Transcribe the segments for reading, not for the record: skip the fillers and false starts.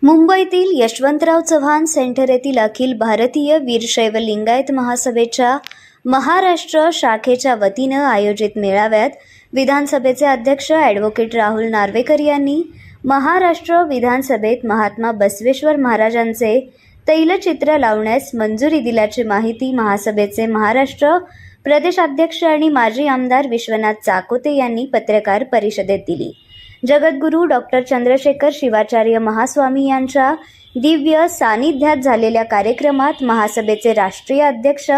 मुंबईतील यशवंतराव चव्हाण सेंटर येथील अखिल भारतीय वीरशैव लिंगायत महासभेच्या महाराष्ट्र शाखेच्या वतीनं आयोजित मेळाव्यात विधानसभेचे अध्यक्ष ॲडव्होकेट राहुल नार्वेकर यांनी महाराष्ट्र विधानसभेत महात्मा बसवेश्वर महाराजांचे तैलचित्र लावण्यास मंजुरी दिल्याची माहिती महासभेचे महाराष्ट्र प्रदेशाध्यक्ष आणि माजी आमदार विश्वनाथ चाकोते यांनी पत्रकार परिषदेत दिली. जगद्गुरू डॉक्टर चंद्रशेखर शिवाचार्य महास्वामी यांच्या दिव्य सानिध्यात झालेल्या कार्यक्रमात महासभेचे राष्ट्रीय अध्यक्ष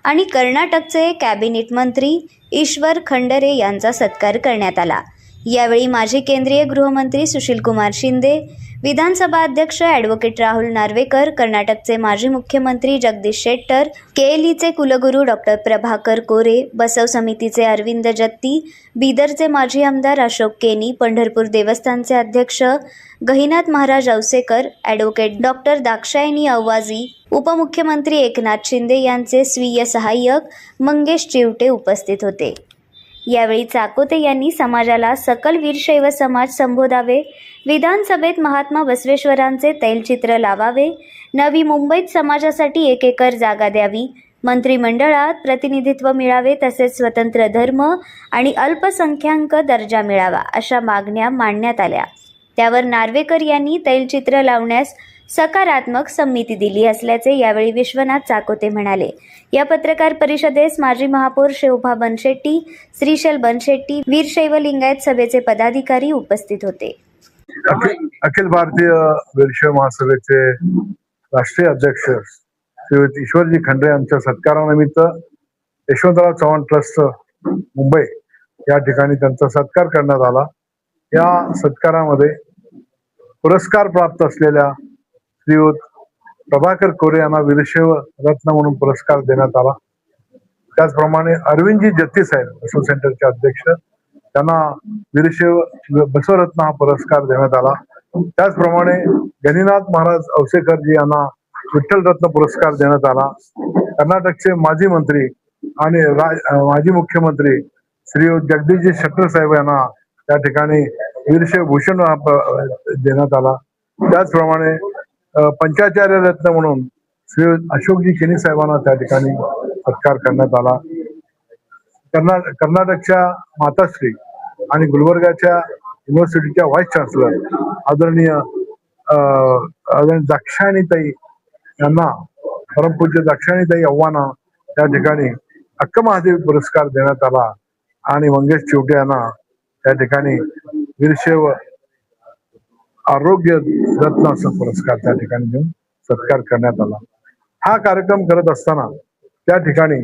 आणि कर्नाटकचे कॅबिनेट मंत्री ईश्वर खंडरे यांचा सत्कार करण्यात आला. यावेळी माजी केंद्रीय गृहमंत्री सुशीलकुमार शिंदे, विधानसभा अध्यक्ष ॲडव्होकेट राहुल नार्वेकर, कर्नाटकचे माजी मुख्यमंत्री जगदीश शेट्टर, केएलईचे कुलगुरू डॉक्टर प्रभाकर कोरे, बसव समितीचे अरविंद जत्ती, बीदरचे माजी आमदार अशोक केनी, पंढरपूर देवस्थानचे अध्यक्ष गहिनाथ महाराज औसेकर, ॲडव्होकेट डॉक्टर दाक्षायणी अव्वाजी, उपमुख्यमंत्री एकनाथ शिंदे यांचे स्वीय सहाय्यक मंगेश चिवटे उपस्थित होते. यावेळी चाकोते यांनी समाजाला सकल वीरशैव समाज संबोधावे, विधानसभेत महात्मा बसवेश्वरांचे तैलचित्र लावावे, नवी मुंबईत समाजासाठी 1 एकर जागा द्यावी, मंत्रिमंडळात प्रतिनिधित्व मिळावे, तसेच स्वतंत्र धर्म आणि अल्पसंख्याक दर्जा मिळावा अशा मागण्या मांडण्यात आल्या. त्यावर नार्वेकर यांनी तैलचित्र लावण्यास सकारात्मक संमती दिली असल्याचे यावेळी विश्वनाथ चाकोते म्हणाले. या पत्रकार परिषदेस माजी महापौर शोभा बनशेट्टी, श्रीशैल बनशेट्टी, वीरशैव लिंगायत सभेचे पदाधिकारी उपस्थित होते. अखिल भारतीय वीरशैव महासभेचे राष्ट्रीय अध्यक्ष श्री ईश्वरजी खंडरे यांच्या सत्कारानिमित्त यशवंतराव चव्हाण ट्रस्ट मुंबई या ठिकाणी त्यांचा सत्कार करण्यात आला. या सत्कारामध्ये पुरस्कार प्राप्त असलेल्या श्रीयुत प्रभाकर कोरे यांना वीरशैव रत्न म्हणून पुरस्कार देण्यात आला. त्याचप्रमाणे अरविंदजी जत्ती साहेब बसव सेंटरचे अध्यक्ष, त्यांना वीरशैव बसवरत्न हा पुरस्कार देण्यात आला. त्याचप्रमाणे गणिनाथ महाराज औसेकरजी यांना विठ्ठल रत्न पुरस्कार देण्यात आला. कर्नाटकचे माजी मंत्री आणि माजी मुख्यमंत्री श्री जगदीशजी शेट्टर साहेब यांना त्या ठिकाणी वीरशैव भूषण देण्यात आला. त्याचप्रमाणे पंचाचार्य रत्न म्हणून श्री अशोकजी केनी साहेबांना त्या ठिकाणी सत्कार करण्यात आला. कर्नाटकच्या माताश्री आणि गुलबर्गाच्या युनिव्हर्सिटीच्या व्हाईस चान्सलर आदरणीय दाक्षायणीताई यांना, परमपूज्य दाक्षायणीताई आव्हाना त्या ठिकाणी अक्क महादेव पुरस्कार देण्यात आला आणि मंगेश चिवटे यांना त्या ठिकाणी वीरशैव आरोग्य रत्न असा पुरस्कार त्या ठिकाणी देऊन सत्कार करण्यात आला. हा कार्यक्रम करत असताना त्या ठिकाणी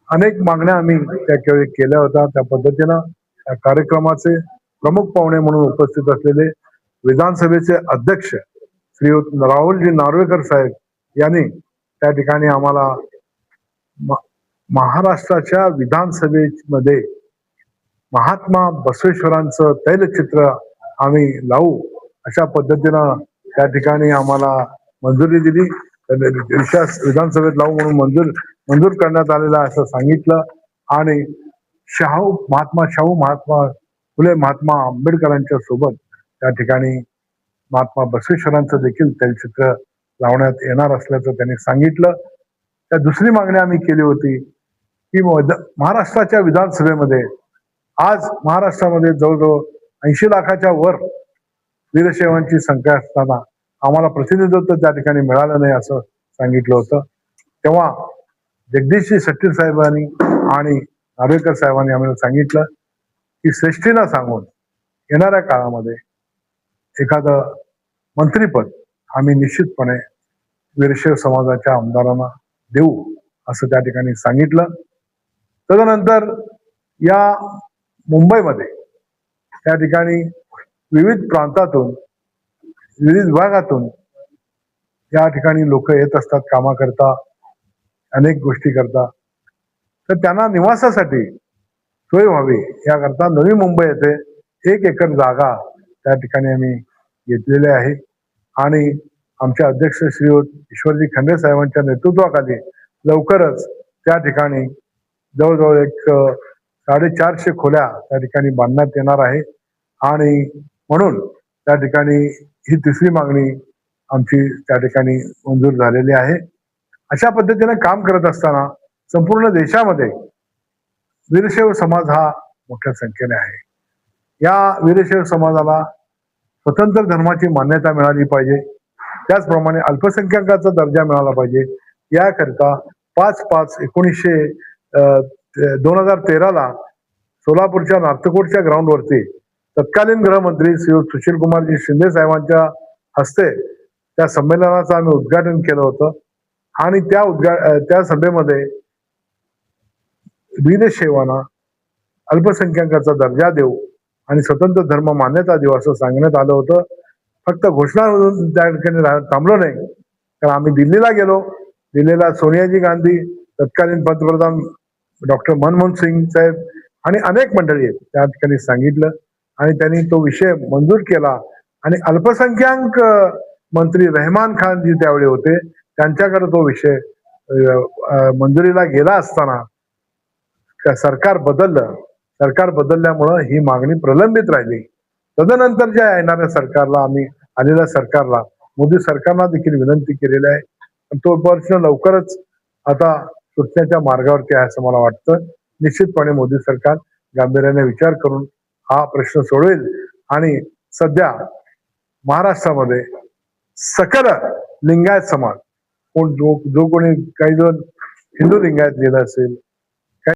अनेक मागण्या आम्ही त्या केल्या होत्या. त्या पद्धतीनं या कार्यक्रमाचे प्रमुख पाहुणे म्हणून उपस्थित असलेले विधानसभेचे अध्यक्ष श्री राहुलजी नार्वेकर साहेब यांनी त्या ठिकाणी आम्हाला महाराष्ट्राच्या विधानसभेमध्ये महात्मा बसवेश्वरांचं तैलचित्र आम्ही लावू अशा पद्धतीनं त्या ठिकाणी आम्हाला मंजुरी दिली. विधानसभेत लावू म्हणून मंजूर करण्यात आलेला असं सांगितलं. आणि महात्मा फुले महात्मा आंबेडकरांच्या सोबत त्या ठिकाणी महात्मा बसवेश्वरांचं देखील तैलचित्र लावण्यात येणार असल्याचं त्यांनी सांगितलं. त्या दुसरी मागणी आम्ही केली होती की महाराष्ट्राच्या विधानसभेमध्ये आज महाराष्ट्रामध्ये जवळजवळ 80 लाखाच्या वर वीरशैवांची संख्या असताना आम्हाला प्रतिनिधित्व त्या ठिकाणी मिळालं नाही असं सांगितलं होतं. तेव्हा जगदीशजी शेट्टर साहेबांनी आणि नार्वेकर साहेबांनी आम्हाला सांगितलं की श्रेष्ठींना सांगून येणाऱ्या काळामध्ये एखादं मंत्रीपद आम्ही निश्चितपणे वीरशैव समाजाच्या आमदारांना देऊ असं त्या ठिकाणी सांगितलं. तदनंतर या मुंबईमध्ये त्या ठिकाणी विविध प्रांतातून, विविध विभागातून या ठिकाणी लोक येत असतात कामाकरता, अनेक गोष्टी करता. तर त्यांना निवासासाठी सोय व्हावी याकरता नवी मुंबई येथे 1 एकर जागा त्या ठिकाणी आम्ही घेतलेली आहे. आणि आमचे अध्यक्ष श्री ईश्वरजी खंडरे साहेबांच्या नेतृत्वाखाली लवकरच त्या ठिकाणी जवळजवळ 450 खोल्या त्या ठिकाणी बांधण्यात येणार आहे. आणि म्हणून त्या ठिकाणी ही तिसरी मागणी आमची त्या ठिकाणी मंजूर झालेली आहे. अशा पद्धतीने काम करत असताना संपूर्ण देशामध्ये वीरशैव समाज हा मोठ्या संख्येने आहे. या वीरशैव समाजाला स्वतंत्र धर्माची मान्यता मिळाली पाहिजे. त्याचप्रमाणे अल्पसंख्याकाचा दर्जा मिळाला पाहिजे. याकरिता 2013ला सोलापूरच्या नार्तकोटच्या ग्राउंडवरती तत्कालीन गृहमंत्री श्री सुशीलकुमारजी शिंदे साहेबांच्या हस्ते त्या संमेलनाचं आम्ही उद्घाटन केलं होतं. आणि त्या सभेमध्ये वीरशैवांना अल्पसंख्याकाचा दर्जा देऊ आणि स्वतंत्र धर्म मान्यता देऊ असं सांगण्यात आलं होतं. फक्त घोषणा त्या ठिकाणी थांबलो नाही, तर आम्ही दिल्लीला गेलो. दिल्लीला सोनियाजी गांधी, तत्कालीन पंतप्रधान डॉक्टर मनमोहन सिंग साहेब आणि अनेक मंडळी आहेत त्या ठिकाणी सांगितलं आणि त्यांनी तो विषय मंजूर केला. आणि अल्पसंख्याक मंत्री रहमान खान जी त्यावेळी होते, त्यांच्याकडे तो विषय मंजुरीला गेला असताना सरकार बदललं. सरकार बदलल्यामुळं ही मागणी प्रलंबित राहिली. तदनंतरच्या येणाऱ्या सरकारला आलेल्या सरकारला, मोदी सरकारला देखील विनंती केलेली आहे. तो प्रश्न लवकरच आता सुटण्याच्या मार्गावरती आहे असं मला वाटतं. निश्चितपणे मोदी सरकार गांभीर्याने विचार करून हा प्रश्न सोडवेल. आणि सध्या महाराष्ट्रामध्ये सकल लिंगायत समाज, जो कोणी काही जण हिंदू लिंगायत लिहिलं असेल,